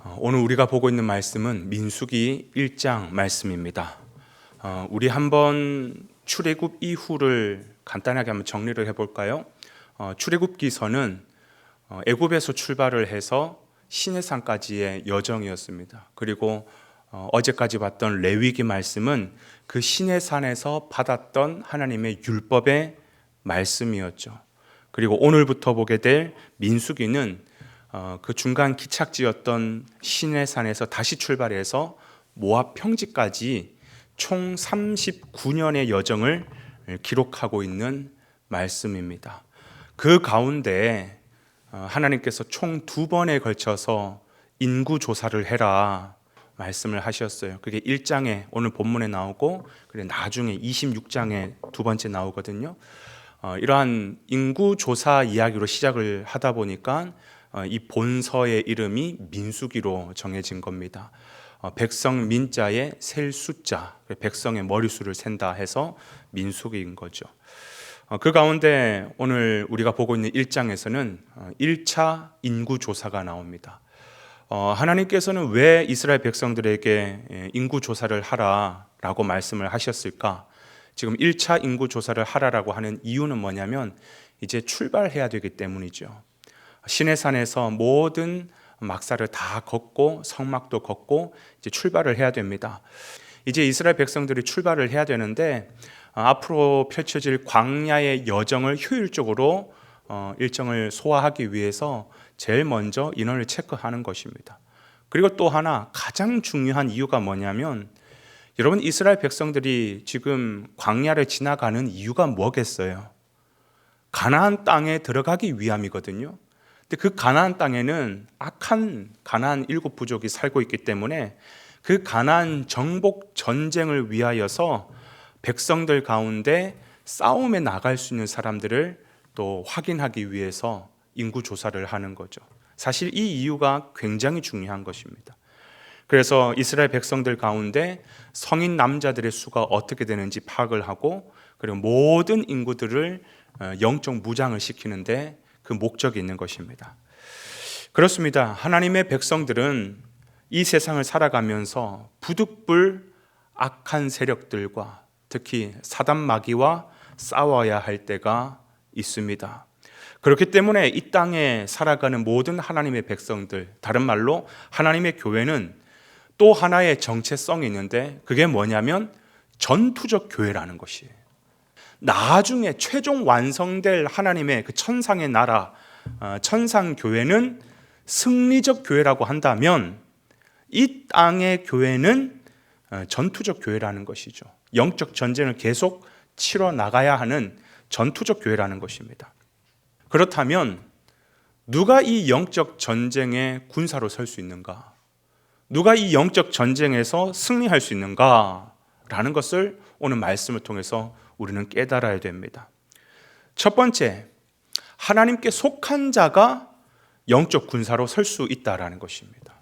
오늘 우리가 보고 있는 말씀은 민수기 1장 말씀입니다. 우리 한번 출애굽 이후를 간단하게 한번 정리를 해볼까요? 출애굽기서는 애굽에서 출발을 해서 시내산까지의 여정이었습니다. 그리고 어제까지 봤던 레위기 말씀은 그 시내산에서 받았던 하나님의 율법의 말씀이었죠. 그리고 오늘부터 보게 될 민수기는 그 중간 기착지였던 시내산에서 다시 출발해서 모압 평지까지 총 39년의 여정을 기록하고 있는 말씀입니다. 그 가운데 하나님께서 총 2번에 걸쳐서 인구 조사를 해라 말씀을 하셨어요. 그게 1장에 오늘 본문에 나오고 그리고 나중에 26장에 두 번째 나오거든요. 이러한 인구 조사 이야기로 시작을 하다 보니까 이 본서의 이름이 민수기로 정해진 겁니다. 백성 민자에 셀 숫자, 백성의 머리수를 센다 해서 민수기인 거죠. 그 가운데 오늘 우리가 보고 있는 1장에서는 1차 인구조사가 나옵니다. 하나님께서는 왜 이스라엘 백성들에게 인구조사를 하라라고 말씀을 하셨을까? 지금 1차 인구조사를 하라라고 하는 이유는 뭐냐면 이제 출발해야 되기 때문이죠. 시내산에서 모든 막사를 다 걷고 성막도 걷고 이제 출발을 해야 됩니다. 이제 이스라엘 백성들이 출발을 해야 되는데 앞으로 펼쳐질 광야의 여정을 효율적으로 일정을 소화하기 위해서 제일 먼저 인원을 체크하는 것입니다. 그리고 또 하나 가장 중요한 이유가 뭐냐면 여러분 이스라엘 백성들이 지금 광야를 지나가는 이유가 뭐겠어요? 가나안 땅에 들어가기 위함이거든요. 근데 그 가나안 땅에는 악한 가나안 7부족이 살고 있기 때문에 그 가나안 정복 전쟁을 위하여서 백성들 가운데 싸움에 나갈 수 있는 사람들을 또 확인하기 위해서 인구 조사를 하는 거죠. 사실 이 이유가 굉장히 중요한 것입니다. 그래서 이스라엘 백성들 가운데 성인 남자들의 수가 어떻게 되는지 파악을 하고 그리고 모든 인구들을 영적 무장을 시키는데 그 목적이 있는 것입니다. 그렇습니다. 하나님의 백성들은 이 세상을 살아가면서 부득불 악한 세력들과 특히 사단 마귀와 싸워야 할 때가 있습니다. 그렇기 때문에 이 땅에 살아가는 모든 하나님의 백성들, 다른 말로 하나님의 교회는 또 하나의 정체성이 있는데 그게 뭐냐면 전투적 교회라는 것이에요. 나중에 최종 완성될 하나님의 그 천상의 나라, 천상 교회는 승리적 교회라고 한다면 이 땅의 교회는 전투적 교회라는 것이죠. 영적 전쟁을 계속 치러 나가야 하는 전투적 교회라는 것입니다. 그렇다면 누가 이 영적 전쟁의 군사로 설 수 있는가? 누가 이 영적 전쟁에서 승리할 수 있는가? 라는 것을 오늘 말씀을 통해서 우리는 깨달아야 됩니다. 첫 번째, 하나님께 속한 자가 영적 군사로 설 수 있다라는 것입니다.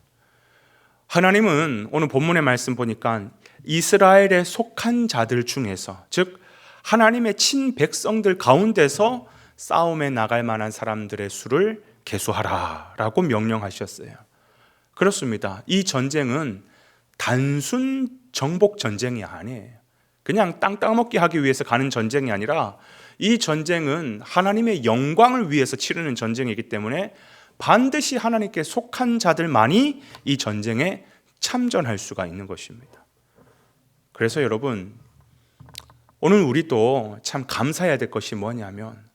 하나님은 오늘 본문의 말씀 보니까 이스라엘에 속한 자들 중에서, 즉 하나님의 친백성들 가운데서 싸움에 나갈 만한 사람들의 수를 계수하라라고 명령하셨어요. 그렇습니다. 이 전쟁은 단순 정복 전쟁이 아니에요. 그냥 땅 따먹기 하기 위해서 가는 전쟁이 아니라 이 전쟁은 하나님의 영광을 위해서 치르는 전쟁이기 때문에 반드시 하나님께 속한 자들만이 이 전쟁에 참전할 수가 있는 것입니다. 그래서 여러분, 오늘 우리도 참 감사해야 될 것이 뭐냐면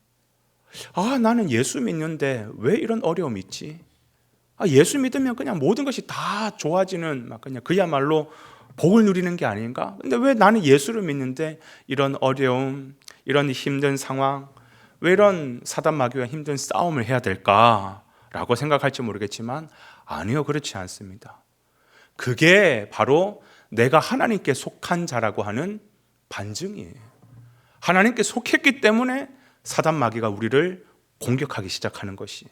나는 예수 믿는데 왜 이런 어려움이 있지? 예수 믿으면 그냥 모든 것이 다 좋아지는 그냥 그야말로 복을 누리는 게 아닌가? 근데 왜 나는 예수를 믿는데 이런 어려움, 이런 힘든 상황, 왜 이런 사단 마귀와 힘든 싸움을 해야 될까라고 생각할지 모르겠지만 아니요, 그렇지 않습니다. 그게 바로 내가 하나님께 속한 자라고 하는 반증이에요. 하나님께 속했기 때문에 사단 마귀가 우리를 공격하기 시작하는 것이.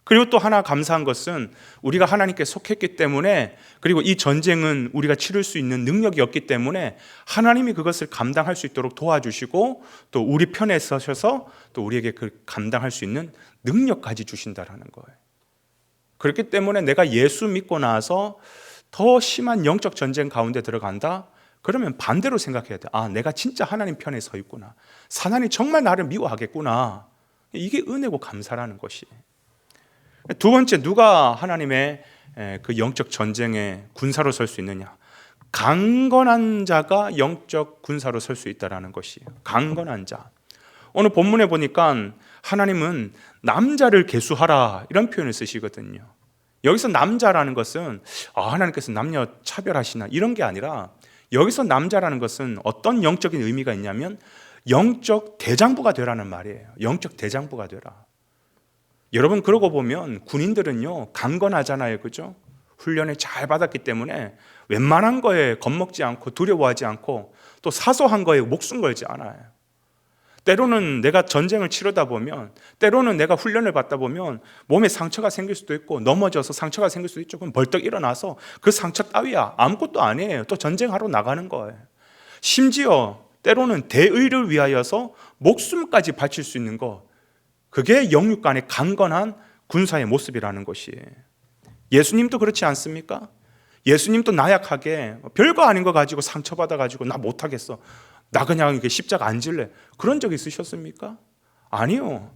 그리고 또 하나 감사한 것은 우리가 하나님께 속했기 때문에, 그리고 이 전쟁은 우리가 치를 수 있는 능력이 없기 때문에 하나님이 그것을 감당할 수 있도록 도와주시고 또 우리 편에 서셔서 또 우리에게 그 감당할 수 있는 능력까지 주신다라는 거예요. 그렇기 때문에 내가 예수 믿고 나서 더 심한 영적 전쟁 가운데 들어간다? 그러면 반대로 생각해야 돼. 내가 진짜 하나님 편에 서 있구나. 하나님이 정말 나를 미워하겠구나. 이게 은혜고 감사라는 것이. 두 번째, 누가 하나님의 그 영적 전쟁의 군사로 설 수 있느냐? 강건한 자가 영적 군사로 설 수 있다는 것이에요. 강건한 자. 오늘 본문에 보니까 하나님은 남자를 계수하라 이런 표현을 쓰시거든요. 여기서 남자라는 것은 하나님께서 남녀 차별하시나 이런 게 아니라, 여기서 남자라는 것은 어떤 영적인 의미가 있냐면 영적 대장부가 되라는 말이에요. 영적 대장부가 되라. 여러분, 그러고 보면 군인들은요 강건하잖아요, 그죠? 훈련을 잘 받았기 때문에 웬만한 거에 겁먹지 않고 두려워하지 않고 또 사소한 거에 목숨 걸지 않아요. 때로는 내가 전쟁을 치르다 보면, 때로는 내가 훈련을 받다 보면 몸에 상처가 생길 수도 있고 넘어져서 상처가 생길 수도 있죠. 그럼 벌떡 일어나서 그 상처 따위야 아무것도 아니에요. 또 전쟁하러 나가는 거예요. 심지어 때로는 대의를 위하여서 목숨까지 바칠 수 있는 것, 그게 영육 간의 강건한 군사의 모습이라는 것이에요. 예수님도 그렇지 않습니까? 예수님도 나약하게 별거 아닌 거 가지고 상처받아가지고 나 못하겠어, 나 그냥 이게 십자가 안 질래, 그런 적 있으셨습니까? 아니요.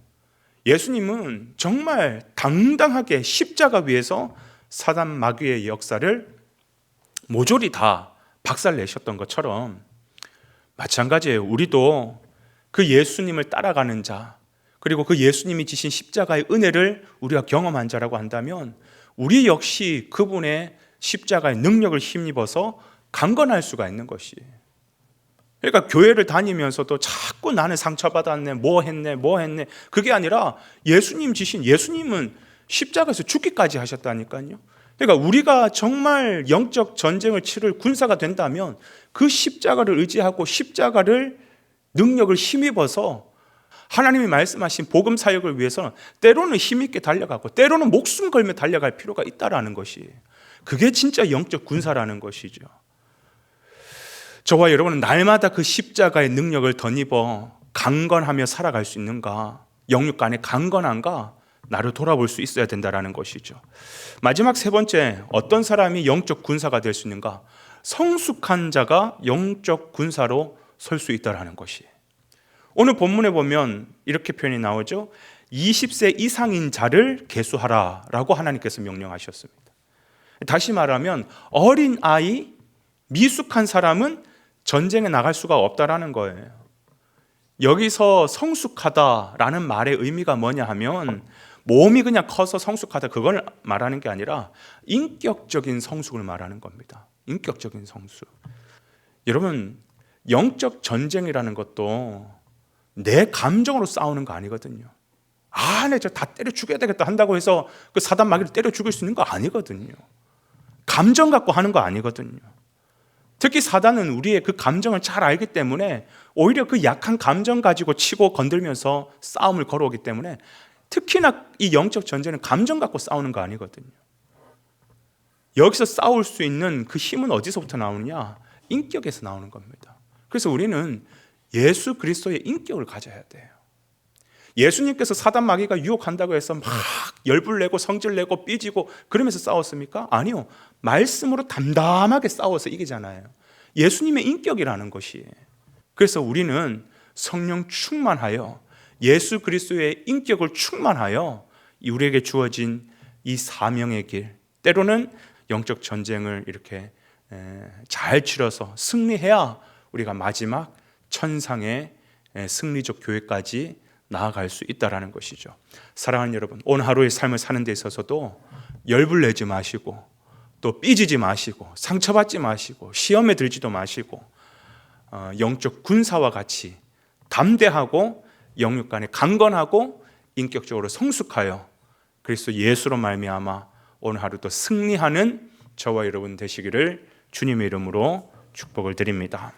예수님은 정말 당당하게 십자가 위에서 사단 마귀의 역사를 모조리 다 박살내셨던 것처럼, 마찬가지예요. 우리도 그 예수님을 따라가는 자, 그리고 그 예수님이 지신 십자가의 은혜를 우리가 경험한 자라고 한다면, 우리 역시 그분의 십자가의 능력을 힘입어서 강건할 수가 있는 것이. 그러니까 교회를 다니면서도 자꾸 나는 상처받았네, 뭐 했네, 그게 아니라 예수님 지신, 예수님은 십자가에서 죽기까지 하셨다니까요. 그러니까 우리가 정말 영적 전쟁을 치를 군사가 된다면 그 십자가를 의지하고 십자가를 능력을 힘입어서 하나님이 말씀하신 복음 사역을 위해서는 때로는 힘있게 달려가고 때로는 목숨 걸며 달려갈 필요가 있다라는 것이, 그게 진짜 영적 군사라는 것이죠. 저와 여러분은 날마다 그 십자가의 능력을 덧입어 강건하며 살아갈 수 있는가, 영육 간의 강건한가, 나를 돌아볼 수 있어야 된다는 것이죠. 마지막 세 번째, 어떤 사람이 영적 군사가 될 수 있는가? 성숙한 자가 영적 군사로 설 수 있다는 것이. 오늘 본문에 보면 이렇게 표현이 나오죠. 20세 이상인 자를 계수하라 라고 하나님께서 명령하셨습니다. 다시 말하면 어린 아이, 미숙한 사람은 전쟁에 나갈 수가 없다라는 거예요. 여기서 성숙하다라는 말의 의미가 뭐냐 하면, 몸이 그냥 커서 성숙하다 그걸 말하는 게 아니라 인격적인 성숙을 말하는 겁니다. 인격적인 성숙. 여러분, 영적 전쟁이라는 것도 내 감정으로 싸우는 거 아니거든요. 내 저 다 때려 죽여야 되겠다 한다고 해서 그 사단 마귀를 때려 죽일 수 있는 거 아니거든요. 감정 갖고 하는 거 아니거든요. 특히 사단은 우리의 그 감정을 잘 알기 때문에 오히려 그 약한 감정 가지고 치고 건들면서 싸움을 걸어오기 때문에, 특히나 이 영적 전쟁은 감정 갖고 싸우는 거 아니거든요. 여기서 싸울 수 있는 그 힘은 어디서부터 나오느냐? 인격에서 나오는 겁니다. 그래서 우리는 예수 그리스도의 인격을 가져야 돼요. 예수님께서 사단 마귀가 유혹한다고 해서 막 열불 내고 성질 내고 삐지고 그러면서 싸웠습니까? 아니요. 말씀으로 담담하게 싸워서 이기잖아요. 예수님의 인격이라는 것이. 그래서 우리는 성령 충만하여 예수 그리스도의 인격을 충만하여 우리에게 주어진 이 사명의 길, 때로는 영적 전쟁을 이렇게 잘 치러서 승리해야 우리가 마지막 천상의 승리적 교회까지 나아갈 수 있다는 것이죠. 사랑하는 여러분, 오늘 하루의 삶을 사는 데 있어서도 열불 내지 마시고 또 삐지지 마시고 상처받지 마시고 시험에 들지도 마시고 영적 군사와 같이 담대하고 영육 간에 강건하고 인격적으로 성숙하여 그리스도 예수로 말미암아 오늘 하루도 승리하는 저와 여러분 되시기를 주님의 이름으로 축복을 드립니다.